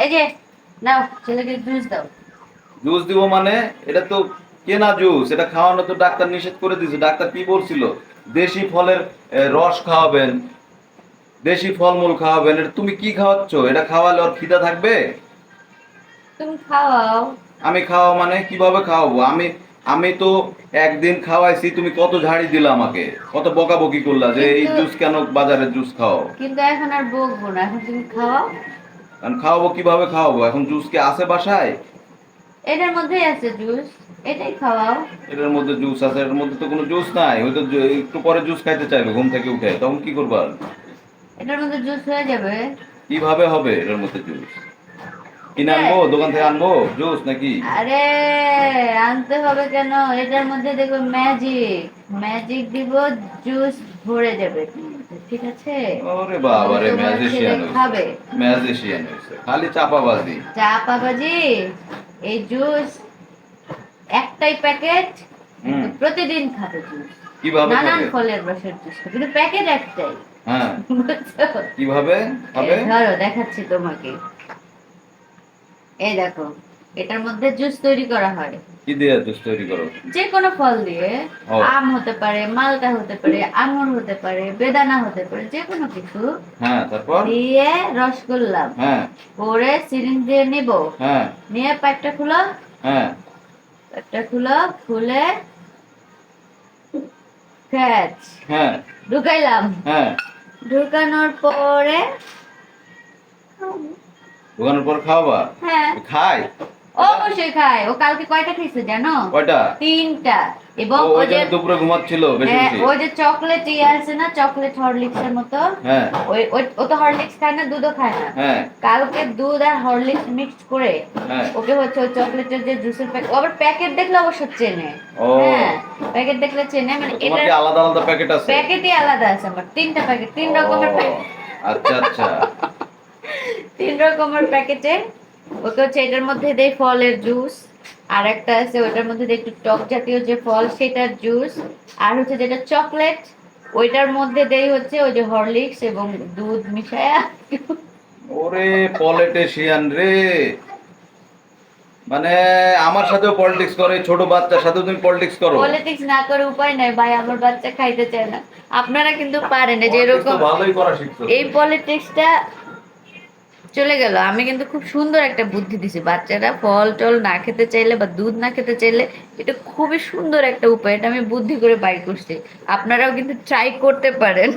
এই যে নাও, ছেলেকে জুস দাও। জুস দিব মানে? এটা তো কেনা জুস, এটা খাওয়ানো তো ডাক্তার নিষেধ করে দিয়েছে। ডাক্তার কি বলছিল? দেশি ফলের রস খাওয়াবেন, দেশি ফলমূল খাওয়াবেন। এটা তুমি কি খাওয়াচ্ছ? এটা খাওয়ালে ওর খিদা থাকবে? তুমি খাওয়াও। আমি খাওয়া মানে কিভাবে খাওয়াবো? আমি আমি তো একদিন খাওয়াইছি, তুমি কত ঝাড়ি দিলা আমাকে, কত বকাবকি করলা যে এই কিন্তু জুস কেন বাজারের জুস খাও। কিন্তু এখন আর বকবো না, এখন তুমি খাওয়াও। কারণ খাওয়াবো, কিভাবে খাওয়াবো? এখন জুস কি আছে বাসায়? এটার মধ্যেই আছে জুস, এটাই খাওয়াও। এটার মধ্যে জুস আছে? এর মধ্যে তো কোনো জুস নাই। ওই তো একটু পরে জুস খাইতে চাইবে ঘুম থেকে উঠে, তখন কি করবা? এটার মধ্যে জুস হয়ে যাবে। কিভাবে হবে এটার মধ্যে জুস? কিনে এটা, আনবো, দোকান থেকে আনবো জুস নাকি? আরে আনতে হবে কেন? এটার মধ্যে দেখো ম্যাজিক, ম্যাজিক দিব, জুস ভরে যাবে এটার মধ্যে, ঠিক আছে? ওরে এবং বাবা রে, তোমার ছেলে ম্যাজিশিয়ান হইছে। খাবে। ম্যাজিশিয়ান হইছে, খালি চাপাবাজি। চা পাবাজি, এই জুস একটাই প্যাকেট, হুম। প্রতিদিন খাবে জুস। কিভাবে নানান খাবে? ফলের রসের জুস খাবে, কিন্তু প্যাকেট একটাই। হ্যাঁ, বুঝছো? কিভাবে খাবে? এই ধরো দেখাচ্ছি তোমাকে, এই দেখো, এটার মধ্যে জুস তৈরি করা হয় কি দিয়ে জুস তৈরি করো? যে কোনো ফল দিয়ে। ও। আম হতে পারে, মালটা হতে পারে, আঙুর হতে পারে, বেদানা হতে পারে, যে কোনো কিছু হ্যাঁ, তারপর? দিয়ে রস করলাম, হ্যাঁ। করে সিরিঞ্জ দিয়ে নিব, হ্যাঁ। নিয়ে পাইপটা খুলো, হ্যাঁ। পাইপটা খুলো, খুলে ক্যাচ হ্যাঁ। ঢুকাইলাম। হ্যাঁ। ঢুকানোর পরে দোকানের পর খাওয়াবা? হ্যাঁ, খাই? অবশ্যই খায়। ও কালকে কয়টা খেয়েছে জানো? কয়টা? 3টা। এবং ওই ওই যে, জন্য দুপুরে ঘুমাচ্ছিল বেশি হ্যাঁ, বেশি। ওই যে চকলেট ইয়ে আছে না, চকলেট হরলিক্স এর মতো, হ্যাঁ। ও তো হরলিক্স খায় না, দুধও খায় না। হ্যাঁ। কালকে দুধ আর হরলিক্স মিক্স করে হ্যাঁ। ওকে হচ্ছে ওই চকলেটের যে জুসের প্যাকেট, আবার প্যাকেট দেখলে অবশ্য চেনে। ও। হ্যাঁ, প্যাকেট দেখলে চেনে, মানে তোমার এটা কি আলাদা আলাদা প্যাকেট আছে? প্যাকেটই আলাদা আছে আমার, 3টা প্যাকেট, 3 ও, রকমের আচ্ছা আচ্ছা। 3 রকমের প্যাকেটে ওকে হচ্ছে এটার মধ্যে দেয় ফলের জুস, আর একটা আছে ওটার মধ্যে দেয় একটু টক জাতীয় যে ফল সেটার জুস, আর হচ্ছে যেটা চকলেট ওইটার মধ্যে দেয় হচ্ছে ওই যে হরলিক্স এবং দুধ মিশায়া। ওরে পলিটিশিয়ান রে, মানে আমার সাথেও পলিটিক্স করে, ছোট বাচ্চার সাথেও তুমি পলিটিক্স করো? পলিটিক্স না করে উপায় নাই ভাই, আমার বাচ্চা খাইতে চায় না। আপনারা কিন্তু পারেন, এই যে Politics তো এরকম ভালোই করা শিখছো এই তুমি। পলিটিক্সটা চলে গেল। আমি কিন্তু খুব সুন্দর একটা বুদ্ধি দিছি, বাচ্চারা ফল টল না খেতে চাইলে বা দুধ না খেতে চাইলে এটা খুবই সুন্দর একটা উপায়, এটা আমি বুদ্ধি করে বাইর করছি। আপনারাও কিন্তু ট্রাই করতে পারেন।